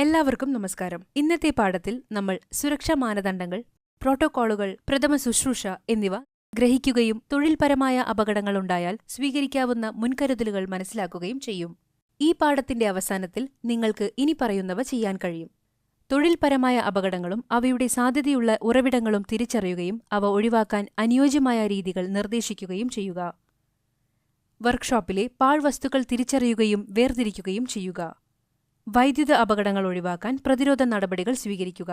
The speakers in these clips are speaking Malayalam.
എല്ലാവർക്കും നമസ്കാരം. ഇന്നത്തെ പാഠത്തിൽ നമ്മൾ സുരക്ഷാ മാനദണ്ഡങ്ങൾ, പ്രോട്ടോക്കോളുകൾ, പ്രഥമ ശുശ്രൂഷ എന്നിവ ഗ്രഹിക്കുകയും തൊഴിൽപരമായ അപകടങ്ങളുണ്ടായാൽ സ്വീകരിക്കാവുന്ന മുൻകരുതലുകൾ മനസ്സിലാക്കുകയും ചെയ്യും. ഈ പാഠത്തിന്റെ അവസാനത്തിൽ നിങ്ങൾക്ക് ഇനി പറയുന്നവ ചെയ്യാൻ കഴിയും. തൊഴിൽപരമായ അപകടങ്ങളും അവയുടെ സാധ്യതയുള്ള ഉറവിടങ്ങളും തിരിച്ചറിയുകയും അവ ഒഴിവാക്കാൻ അനുയോജ്യമായ രീതികൾ നിർദ്ദേശിക്കുകയും ചെയ്യുക. വർക്ക്ഷോപ്പിലെ പാഴ്വസ്തുക്കൾ തിരിച്ചറിയുകയും വേർതിരിക്കുകയും ചെയ്യുക. വൈദ്യുത അപകടങ്ങൾ ഒഴിവാക്കാൻ പ്രതിരോധ നടപടികൾ സ്വീകരിക്കുക.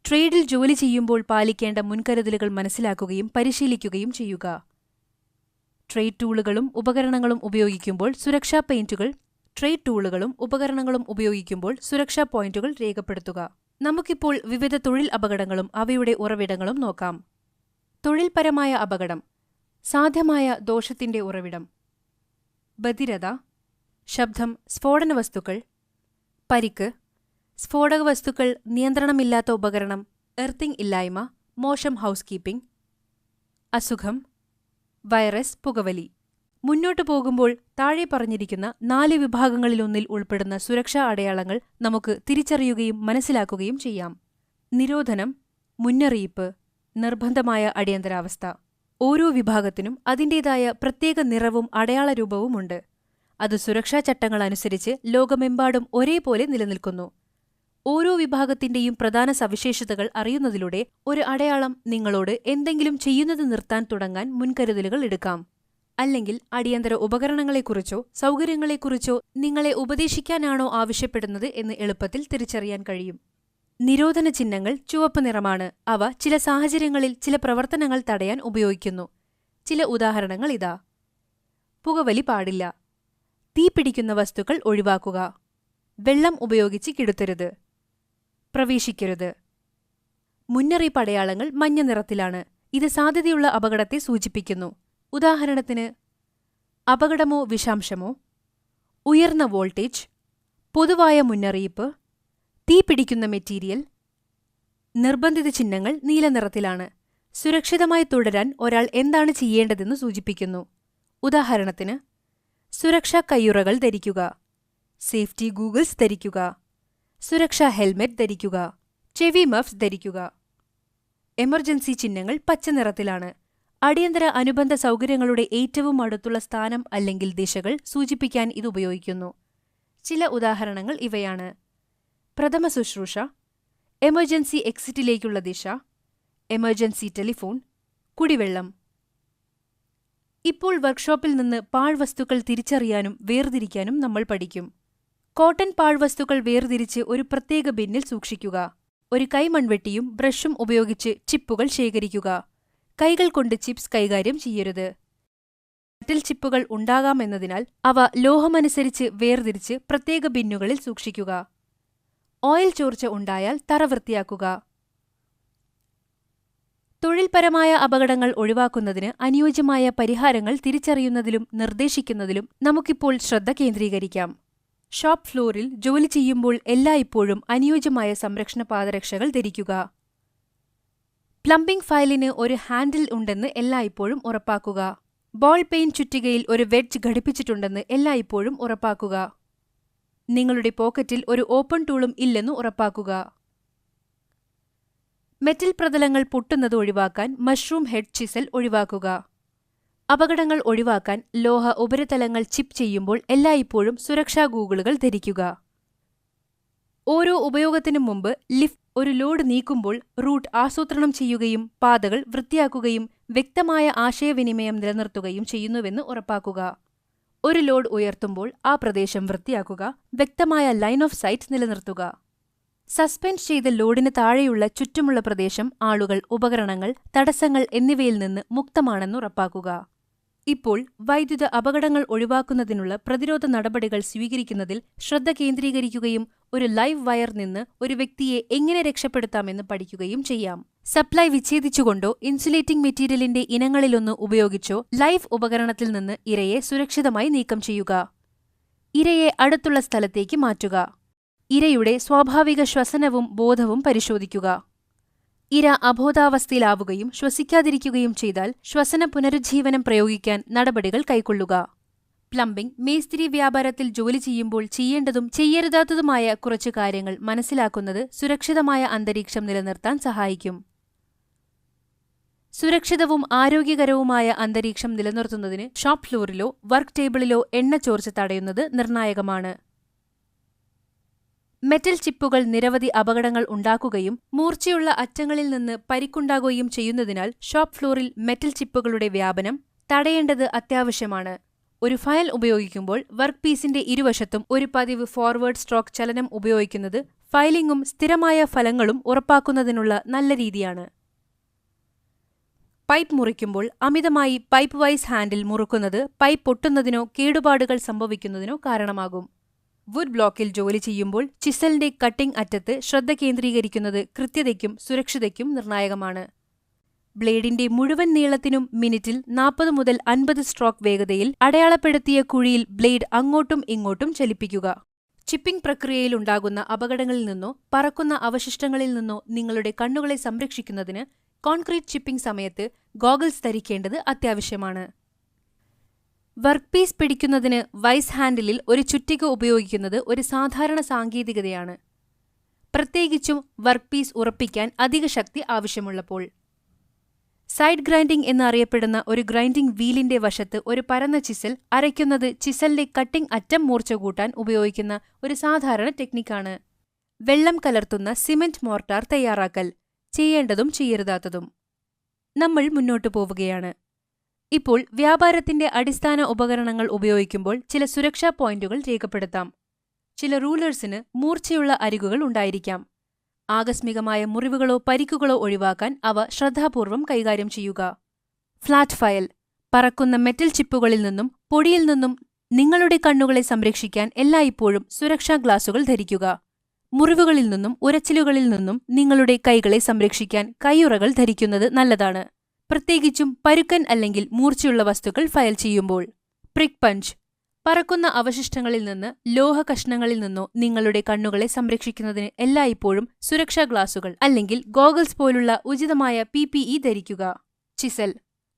ട്രേഡിൽ ജോലി ചെയ്യുമ്പോൾ പാലിക്കേണ്ട മുൻകരുതലുകൾ മനസ്സിലാക്കുകയും പരിശീലിക്കുകയും ചെയ്യുക. ട്രേഡ് ടൂളുകളും ഉപകരണങ്ങളും ഉപയോഗിക്കുമ്പോൾ സുരക്ഷാ പോയിന്റുകൾ രേഖപ്പെടുത്തുക. നമുക്കിപ്പോൾ വിവിധ തൊഴിൽ അപകടങ്ങളും അവയുടെ ഉറവിടങ്ങളും നോക്കാം. തൊഴിൽപരമായ അപകടം. സാധ്യമായ ദോഷത്തിന്റെ ഉറവിടം: ബധിരത, ശബ്ദം, സ്ഫോടന വസ്തുക്കൾ, പരിക്ക്, സ്ഫോടക വസ്തുക്കൾ, നിയന്ത്രണമില്ലാത്ത ഉപകരണം, എർത്തിങ് ഇല്ലായ്മ, മോശം ഹൗസ് കീപ്പിംഗ്, അസുഖം, വൈറസ്, പുകവലി. മുന്നോട്ടു പോകുമ്പോൾ താഴെ പറഞ്ഞിരിക്കുന്ന 4 വിഭാഗങ്ങളിലൊന്നിൽ ഉൾപ്പെടുന്ന സുരക്ഷാ അടയാളങ്ങൾ നമുക്ക് തിരിച്ചറിയുകയും മനസ്സിലാക്കുകയും ചെയ്യാം. നിരോധനം, മുന്നറിയിപ്പ്, നിർബന്ധമായ അടിയന്തരാവസ്ഥ. ഓരോ വിഭാഗത്തിനും അതിൻ്റേതായ പ്രത്യേക നിറവും അടയാളരൂപവുമുണ്ട്. അത് സുരക്ഷാ ചട്ടങ്ങൾ അനുസരിച്ച് ലോകമെമ്പാടും ഒരേപോലെ നിലനിൽക്കുന്നു. ഓരോ വിഭാഗത്തിന്റെയും പ്രധാന സവിശേഷതകൾ അറിയുന്നതിലൂടെ ഒരു അടയാളം നിങ്ങളോട് എന്തെങ്കിലും ചെയ്യുന്നത് നിർത്താൻ തുടങ്ങാൻ മുൻകരുതലുകൾ എടുക്കാം. അല്ലെങ്കിൽ അടിയന്തര ഉപകരണങ്ങളെക്കുറിച്ചോ സൗകര്യങ്ങളെക്കുറിച്ചോ നിങ്ങളെ ഉപദേശിക്കാനാണോ ആവശ്യപ്പെടുന്നത് എന്ന് എളുപ്പത്തിൽ തിരിച്ചറിയാൻ കഴിയും. നിരോധന ചിഹ്നങ്ങൾ ചുവപ്പ് നിറമാണ്. അവ ചില സാഹചര്യങ്ങളിൽ ചില പ്രവർത്തനങ്ങൾ തടയാൻ ഉപയോഗിക്കുന്നു. ചില ഉദാഹരണങ്ങൾ ഇതാ: പുകവലി പാടില്ല, തീപിടിക്കുന്ന വസ്തുക്കൾ ഒഴിവാക്കുക, വെള്ളം ഉപയോഗിച്ച് കിടത്തരുത്, പ്രവേശിക്കരുത്. മുന്നറിയിപ്പ് അടയാളങ്ങൾ മഞ്ഞ നിറത്തിലാണ്. ഇത് സാധ്യതയുള്ള അപകടത്തെ സൂചിപ്പിക്കുന്നു. ഉദാഹരണത്തിന് അപകടമോ വിഷാംശമോ, ഉയർന്ന വോൾട്ടേജ്, പൊതുവായ മുന്നറിയിപ്പ്, തീപിടിക്കുന്ന മെറ്റീരിയൽ. നിർബന്ധിത ചിഹ്നങ്ങൾ നീല നിറത്തിലാണ്. സുരക്ഷിതമായി തുടരാൻ ഒരാൾ എന്താണ് ചെയ്യേണ്ടതെന്ന് സൂചിപ്പിക്കുന്നു. ഉദാഹരണത്തിന് സുരക്ഷാ കയ്യുറകൾ ധരിക്കുക, സേഫ്റ്റി ഗൂഗിൾസ് ധരിക്കുക, സുരക്ഷാ ഹെൽമെറ്റ് ധരിക്കുക, ചെവി മഫ്സ് ധരിക്കുക. എമർജൻസി ചിഹ്നങ്ങൾ പച്ച നിറത്തിലാണ്. അടിയന്തര അനുബന്ധ സൗകര്യങ്ങളുടെ ഏറ്റവും അടുത്തുള്ള സ്ഥാനം അല്ലെങ്കിൽ ദിശകൾ സൂചിപ്പിക്കാൻ ഇത് ഉപയോഗിക്കുന്നു. ചില ഉദാഹരണങ്ങൾ ഇവയാണ്: പ്രഥമ ശുശ്രൂഷ, എമർജൻസി എക്സിറ്റിലേക്കുള്ള ദിശ, എമർജൻസി ടെലിഫോൺ, കുടിവെള്ളം. ഇപ്പോൾ വർക്ക്ഷോപ്പിൽ നിന്ന് പാഴ്വസ്തുക്കൾ തിരിച്ചറിയാനും വേർതിരിക്കാനും നമ്മൾ പഠിക്കും. കോട്ടൺ പാഴ്വസ്തുക്കൾ വേർതിരിച്ച് ഒരു പ്രത്യേക ബിന്നിൽ സൂക്ഷിക്കുക. ഒരു കൈമൺവെട്ടിയും ബ്രഷും ഉപയോഗിച്ച് ചിപ്പുകൾ ശേഖരിക്കുക. കൈകൾ കൊണ്ട് ചിപ്സ് കൈകാര്യം ചെയ്യരുത്. മെറ്റൽ ചിപ്പുകൾ ഉണ്ടാകാമെന്നതിനാൽ അവ ലോഹമനുസരിച്ച് വേർതിരിച്ച് പ്രത്യേക ബിന്നുകളിൽ സൂക്ഷിക്കുക. ഓയിൽ ചോർച്ച ഉണ്ടായാൽ തറ വൃത്തിയാക്കുക. തൊഴിൽപരമായ അപകടങ്ങൾ ഒഴിവാക്കുന്നതിന് അനുയോജ്യമായ പരിഹാരങ്ങൾ തിരിച്ചറിയുന്നതിലും നിർദ്ദേശിക്കുന്നതിലും നമുക്കിപ്പോൾ ശ്രദ്ധ കേന്ദ്രീകരിക്കാം. ഷോപ്പ് ഫ്ലോറിൽ ജോലി ചെയ്യുമ്പോൾ എല്ലായ്പ്പോഴും അനുയോജ്യമായ സംരക്ഷണ പാദരക്ഷകൾ ധരിക്കുക. പ്ലംബിംഗ് ഫയലിന് ഒരു ഹാൻഡിൽ ഉണ്ടെന്ന് എല്ലായ്പ്പോഴും ഉറപ്പാക്കുക. ബോൾ പെയിൻ ചുറ്റികയിൽ ഒരു വെഡ്ജ് ഘടിപ്പിച്ചിട്ടുണ്ടെന്ന് എല്ലായ്പ്പോഴും ഉറപ്പാക്കുക. നിങ്ങളുടെ പോക്കറ്റിൽ ഒരു ഓപ്പൺ ടൂളും ഇല്ലെന്ന് ഉറപ്പാക്കുക. മെറ്റൽ പ്രതലങ്ങൾ പൊട്ടുന്നത് ഒഴിവാക്കാൻ മഷ്റൂം ഹെഡ് ചിസൽ ഒഴിവാക്കുക. അപകടങ്ങൾ ഒഴിവാക്കാൻ ലോഹ ഉപരിതലങ്ങൾ ചിപ്പ് ചെയ്യുമ്പോൾ എല്ലായ്പ്പോഴും സുരക്ഷാ ഗൂഗിളുകൾ ധരിക്കുക. ഓരോ ഉപയോഗത്തിനും മുമ്പ് ലിഫ്റ്റ് ഒരു ലോഡ് നീക്കുമ്പോൾ റൂട്ട് ആസൂത്രണം ചെയ്യുകയും പാതകൾ വൃത്തിയാക്കുകയും വ്യക്തമായ ആശയവിനിമയം നിലനിർത്തുകയും ചെയ്യുന്നുവെന്ന് ഉറപ്പാക്കുക. ഒരു ലോഡ് ഉയർത്തുമ്പോൾ ആ പ്രദേശം വൃത്തിയാക്കുക. വ്യക്തമായ ലൈൻ ഓഫ് സൈറ്റ് നിലനിർത്തുക. സസ്പെൻഡ് ചെയ്ത ലോഡിന് താഴെയുള്ള ചുറ്റുമുള്ള പ്രദേശം ആളുകൾ, ഉപകരണങ്ങൾ, തടസ്സങ്ങൾ എന്നിവയിൽ നിന്ന് മുക്തമാണെന്ന് ഉറപ്പാക്കുക. ഇപ്പോൾ വൈദ്യുത അപകടങ്ങൾ ഒഴിവാക്കുന്നതിനുള്ള പ്രതിരോധ നടപടികൾ സ്വീകരിക്കുന്നതിൽ ശ്രദ്ധ കേന്ദ്രീകരിക്കുകയും ഒരു ലൈവ് വയർ നിന്ന് ഒരു വ്യക്തിയെ എങ്ങനെ രക്ഷപ്പെടുത്താമെന്ന് പഠിക്കുകയും ചെയ്യാം. സപ്ലൈ വിച്ഛേദിച്ചുകൊണ്ടോ ഇൻസുലേറ്റിംഗ് മെറ്റീരിയലിന്റെ ഇനങ്ങളിലൊന്ന് ഉപയോഗിച്ചോ ലൈവ് ഉപകരണത്തിൽ നിന്ന് ഇരയെ സുരക്ഷിതമായി നീക്കം ചെയ്യുക. ഇരയെ അടുത്തുള്ള സ്ഥലത്തേക്ക് മാറ്റുക. ഇരയുടെ സ്വാഭാവിക ശ്വസനവും ബോധവും പരിശോധിക്കുക. ഇര അബോധാവസ്ഥയിലാവുകയും ശ്വസിക്കാതിരിക്കുകയും ചെയ്താൽ ശ്വസന പുനരുജ്ജീവനം പ്രയോഗിക്കാൻ നടപടികൾ കൈക്കൊള്ളുക. പ്ലംബിംഗ്, മേസ്തിരി വ്യാപാരത്തിൽ ജോലി ചെയ്യുമ്പോൾ ചെയ്യേണ്ടതും ചെയ്യരുതാത്തതുമായ കുറച്ചു കാര്യങ്ങൾ മനസ്സിലാക്കുന്നത് സുരക്ഷിതമായ അന്തരീക്ഷം നിലനിർത്താൻ സഹായിക്കും. സുരക്ഷിതവും ആരോഗ്യകരവുമായ അന്തരീക്ഷം നിലനിർത്തുന്നതിന് ഷോപ്പ് ഫ്ലോറിലോ വർക്ക് ടേബിളിലോ എണ്ണ ചോർച്ച തടയുന്നത് നിർണായകമാണ്. മെറ്റൽ ചിപ്പുകൾ നിരവധി അപകടങ്ങൾ ഉണ്ടാക്കുകയും മൂർച്ചയുള്ള അറ്റങ്ങളിൽ നിന്ന് പരിക്കുണ്ടാകുകയും ചെയ്യുന്നതിനാൽ ഷോപ്പ് ഫ്ലോറിൽ മെറ്റൽ ചിപ്പുകളുടെ വ്യാപനം തടയേണ്ടത് അത്യാവശ്യമാണ്. ഒരു ഫയൽ ഉപയോഗിക്കുമ്പോൾ വർക്ക് പീസിന്റെ ഇരുവശത്തും ഒരു പതിവ് ഫോർവേഡ് സ്ട്രോക്ക് ചലനം ഉപയോഗിക്കുന്നത് ഫയലിംഗും സ്ഥിരമായ ഫലങ്ങളും ഉറപ്പാക്കുന്നതിനുള്ള നല്ല രീതിയാണ്. പൈപ്പ് മുറിക്കുമ്പോൾ അമിതമായി പൈപ്പ് വൈസ് ഹാൻഡിൽ മുറുക്കുന്നത് പൈപ്പ് പൊട്ടുന്നതിനോ കേടുപാടുകൾ സംഭവിക്കുന്നതിനോ കാരണമാകും. വുഡ് ബ്ലോക്കിൽ ജോലി ചെയ്യുമ്പോൾ ചിസലിന്റെ കട്ടിംഗ് അറ്റത്ത് ശ്രദ്ധ കേന്ദ്രീകരിക്കുന്നത് കൃത്യതയ്ക്കും സുരക്ഷിതയ്ക്കും നിർണായകമാണ്. ബ്ലേഡിന്റെ മുഴുവൻ നീളത്തിനും മിനിറ്റിൽ 40 മുതൽ 50 സ്ട്രോക്ക് വേഗതയിൽ അടയാളപ്പെടുത്തിയ കുഴിയിൽ ബ്ലേഡ് അങ്ങോട്ടും ഇങ്ങോട്ടും ചലിപ്പിക്കുക. ചിപ്പിംഗ് പ്രക്രിയയിലുണ്ടാകുന്ന അപകടങ്ങളിൽ നിന്നോ പറക്കുന്ന അവശിഷ്ടങ്ങളിൽ നിന്നോ നിങ്ങളുടെ കണ്ണുകളെ സംരക്ഷിക്കുന്നതിന് കോൺക്രീറ്റ് ചിപ്പിംഗ് സമയത്ത് ഗോഗിൾസ് ധരിക്കേണ്ടത് അത്യാവശ്യമാണ്. വർക്ക് പീസ് പിടിക്കുന്നതിന് വൈസ് ഹാൻഡിലിൽ ഒരു ചുറ്റിക ഉപയോഗിക്കുന്നത് ഒരു സാധാരണ സാങ്കേതികതയാണ്, പ്രത്യേകിച്ചും വർക്ക് പീസ് ഉറപ്പിക്കാൻ അധിക ശക്തി ആവശ്യമുള്ളപ്പോൾ. സൈഡ് ഗ്രൈൻഡിംഗ് എന്നറിയപ്പെടുന്ന ഒരു ഗ്രൈൻഡിംഗ് വീലിന്റെ വശത്ത് ഒരു പരന്ന ചിസൽ അരയ്ക്കുന്നത് ചിസലിന്റെ കട്ടിംഗ് അറ്റം മൂർച്ച കൂട്ടാൻ ഉപയോഗിക്കുന്ന ഒരു സാധാരണ ടെക്നിക്കാണ്. വെള്ളം കലർത്തുന്ന സിമന്റ് മോർട്ടാർ തയ്യാറാക്കൽ, ചെയ്യേണ്ടതും ചെയ്യരുതാത്തതും. നമ്മൾ മുന്നോട്ടു പോവുകയാണ്. ഇപ്പോൾ വ്യാപാരത്തിന്റെ അടിസ്ഥാന ഉപകരണങ്ങൾ ഉപയോഗിക്കുമ്പോൾ ചില സുരക്ഷാ പോയിന്റുകൾ രേഖപ്പെടുത്താം. ചില റൂളേഴ്സിന് മൂർച്ചയുള്ള അരികുകൾ ഉണ്ടായിരിക്കാം. ആകസ്മികമായ മുറിവുകളോ പരിക്കുകളോ ഒഴിവാക്കാൻ അവ ശ്രദ്ധാപൂർവം കൈകാര്യം ചെയ്യുക. ഫ്ലാറ്റ് ഫയൽ, പറക്കുന്ന മെറ്റൽ ചിപ്പുകളിൽ നിന്നും പൊടിയിൽ നിന്നും നിങ്ങളുടെ കണ്ണുകളെ സംരക്ഷിക്കാൻ എല്ലായ്പ്പോഴും സുരക്ഷാ ഗ്ലാസുകൾ ധരിക്കുക. മുറിവുകളിൽ നിന്നും ഉരച്ചിലുകളിൽ നിന്നും നിങ്ങളുടെ കൈകളെ സംരക്ഷിക്കാൻ കൈയുറകൾ ധരിക്കുന്നത് നല്ലതാണ്, പ്രത്യേകിച്ചും പരുക്കൻ അല്ലെങ്കിൽ മൂർച്ചയുള്ള വസ്തുക്കൾ ഫയൽ ചെയ്യുമ്പോൾ. പ്രിക് പഞ്ച്, പറക്കുന്ന അവശിഷ്ടങ്ങളിൽ നിന്ന് ലോഹ കഷ്ണങ്ങളിൽ നിന്നോ നിങ്ങളുടെ കണ്ണുകളെ സംരക്ഷിക്കുന്നതിന് എല്ലായ്പ്പോഴും സുരക്ഷാ ഗ്ലാസുകൾ അല്ലെങ്കിൽ ഗോഗിൾസ് പോലുള്ള ഉചിതമായ PPE ധരിക്കുക. ചിസൽ,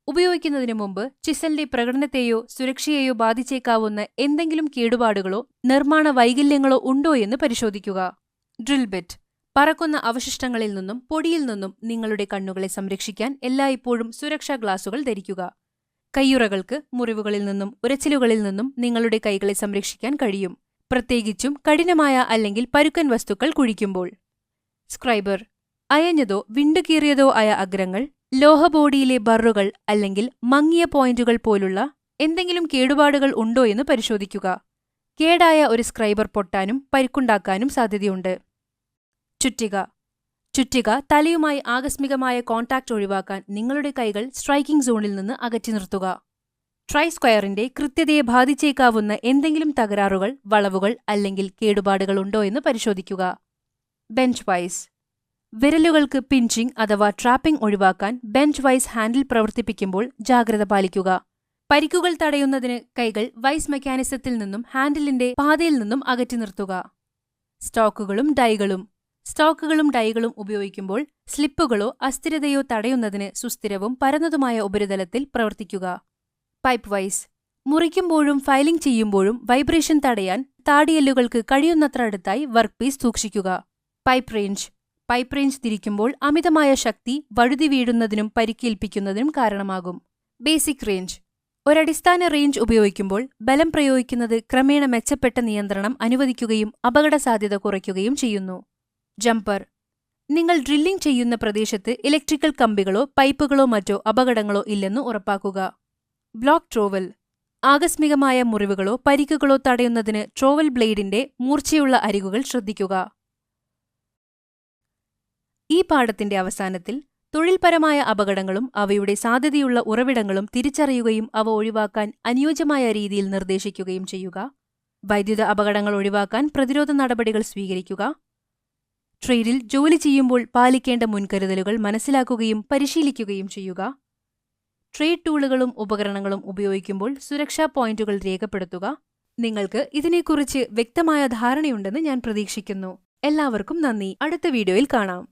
ഉപയോഗിക്കുന്നതിനു മുമ്പ് ചിസലിന്റെ പ്രകടനത്തെയോ സുരക്ഷയെയോ ബാധിച്ചേക്കാവുന്ന എന്തെങ്കിലും കേടുപാടുകളോ നിർമ്മാണ വൈകല്യങ്ങളോ ഉണ്ടോയെന്ന് പരിശോധിക്കുക. ഡ്രിൽ ബിറ്റ്, പറക്കുന്ന അവശിഷ്ടങ്ങളിൽ നിന്നും പൊടിയിൽ നിന്നും നിങ്ങളുടെ കണ്ണുകളെ സംരക്ഷിക്കാൻ എല്ലായ്പ്പോഴും സുരക്ഷാ ഗ്ലാസുകൾ ധരിക്കുക. കയ്യുറകൾക്ക് മുറിവുകളിൽ നിന്നും ഉരച്ചിലുകളിൽ നിന്നും നിങ്ങളുടെ കൈകളെ സംരക്ഷിക്കാൻ കഴിയും, പ്രത്യേകിച്ചും കഠിനമായ അല്ലെങ്കിൽ പരുക്കൻ വസ്തുക്കൾ കുഴിക്കുമ്പോൾ. സ്ക്രൈബർ, അയഞ്ഞതോ വിണ്ടുകീറിയതോ ആയ അഗ്രങ്ങൾ, ലോഹബോഡിയിലെ ബറുകൾ അല്ലെങ്കിൽ മങ്ങിയ പോയിന്റുകൾ പോലുള്ള എന്തെങ്കിലും കേടുപാടുകൾ ഉണ്ടോയെന്ന് പരിശോധിക്കുക. കേടായ ഒരു സ്ക്രൈബർ പൊട്ടാനും പരിക്കുണ്ടാക്കാനും സാധ്യതയുണ്ട്. ചുറ്റിക, ചുറ്റിക തലയുമായി ആകസ്മികമായ കോൺടാക്ട് ഒഴിവാക്കാൻ നിങ്ങളുടെ കൈകൾ സ്ട്രൈക്കിംഗ് സോണിൽ നിന്ന് അകറ്റി നിർത്തുക. ട്രൈ സ്ക്വയറിന്റെ കൃത്യതയെ ബാധിച്ചേക്കാവുന്ന എന്തെങ്കിലും തകരാറുകൾ, വളവുകൾ അല്ലെങ്കിൽ കേടുപാടുകൾ ഉണ്ടോ എന്ന് പരിശോധിക്കുക. ബെഞ്ച് വൈസ്, വിരലുകൾക്ക് പിഞ്ചിംഗ് അഥവാ ട്രാപ്പിംഗ് ഒഴിവാക്കാൻ ബെഞ്ച് വൈസ് ഹാൻഡിൽ പ്രവർത്തിപ്പിക്കുമ്പോൾ ജാഗ്രത പാലിക്കുക. പരിക്കുകൾ തടയുന്നതിന് കൈകൾ വൈസ് മെക്കാനിസത്തിൽ നിന്നും ഹാൻഡിലിന്റെ പാതയിൽ നിന്നും അകറ്റി നിർത്തുക. സ്റ്റോക്കുകളും ഡൈകളും, സ്റ്റോക്കുകളും ഡൈകളും ഉപയോഗിക്കുമ്പോൾ സ്ലിപ്പുകളോ അസ്ഥിരതയോ തടയുന്നതിന് സുസ്ഥിരവും പരന്നതുമായ ഉപരിതലത്തിൽ പ്രവർത്തിക്കുക. പൈപ്പ് വൈസ്, മുറിക്കുമ്പോഴും ഫയലിംഗ് ചെയ്യുമ്പോഴും വൈബ്രേഷൻ തടയാൻ താടിയെല്ലുകൾക്ക് കഴിയുന്നത്ര അടുത്തായി വർക്ക് പീസ് സൂക്ഷിക്കുക. പൈപ്പ് റേഞ്ച്, പൈപ്പ് റേഞ്ച് തിരിക്കുമ്പോൾ അമിതമായ ശക്തി വഴുതി വീഴുന്നതിനും പരിക്കേൽപ്പിക്കുന്നതിനും കാരണമാകും. ബേസിക് റേഞ്ച്, ഒരടിസ്ഥാന റേഞ്ച് ഉപയോഗിക്കുമ്പോൾ ബലം പ്രയോഗിക്കുന്നത് ക്രമേണ മെച്ചപ്പെട്ട നിയന്ത്രണം അനുവദിക്കുകയും അപകടസാധ്യത കുറയ്ക്കുകയും ചെയ്യുന്നു. ജമ്പർ, നിങ്ങൾ ഡ്രില്ലിംഗ് ചെയ്യുന്ന പ്രദേശത്ത് ഇലക്ട്രിക്കൽ കമ്പികളോ പൈപ്പുകളോ മറ്റോ അപകടങ്ങളോ ഇല്ലെന്ന് ഉറപ്പാക്കുക. ബ്ലോക്ക് ട്രോവൽ, ആകസ്മികമായ മുറിവുകളോ പരിക്കുകളോ തടയുന്നതിന് ട്രോവൽ ബ്ലേഡിന്റെ മൂർച്ചയുള്ള അരികുകൾ ശ്രദ്ധിക്കുക. ഈ പാഠത്തിന്റെ അവസാനത്തിൽ തൊഴിൽപരമായ അപകടങ്ങളും അവയുടെ സാധ്യതയുള്ള ഉറവിടങ്ങളും തിരിച്ചറിയുകയും അവ ഒഴിവാക്കാൻ അനുയോജ്യമായ രീതിയിൽ നിർദ്ദേശിക്കുകയും ചെയ്യുക. വൈദ്യുത അപകടങ്ങൾ ഒഴിവാക്കാൻ പ്രതിരോധ നടപടികൾ സ്വീകരിക്കുക. ട്രേഡിൽ ജോലി ചെയ്യുമ്പോൾ പാലിക്കേണ്ട മുൻകരുതലുകൾ മനസ്സിലാക്കുകയും പരിശീലിക്കുകയും ചെയ്യുക. ട്രേഡ് ടൂളുകളും ഉപകരണങ്ങളും ഉപയോഗിക്കുമ്പോൾ സുരക്ഷാ പോയിന്റുകൾ രേഖപ്പെടുത്തുക. നിങ്ങൾക്ക് ഇതിനെക്കുറിച്ച് വ്യക്തമായ ധാരണയുണ്ടെന്ന് ഞാൻ പ്രതീക്ഷിക്കുന്നു. എല്ലാവർക്കും നന്ദി. അടുത്ത വീഡിയോയിൽ കാണാം.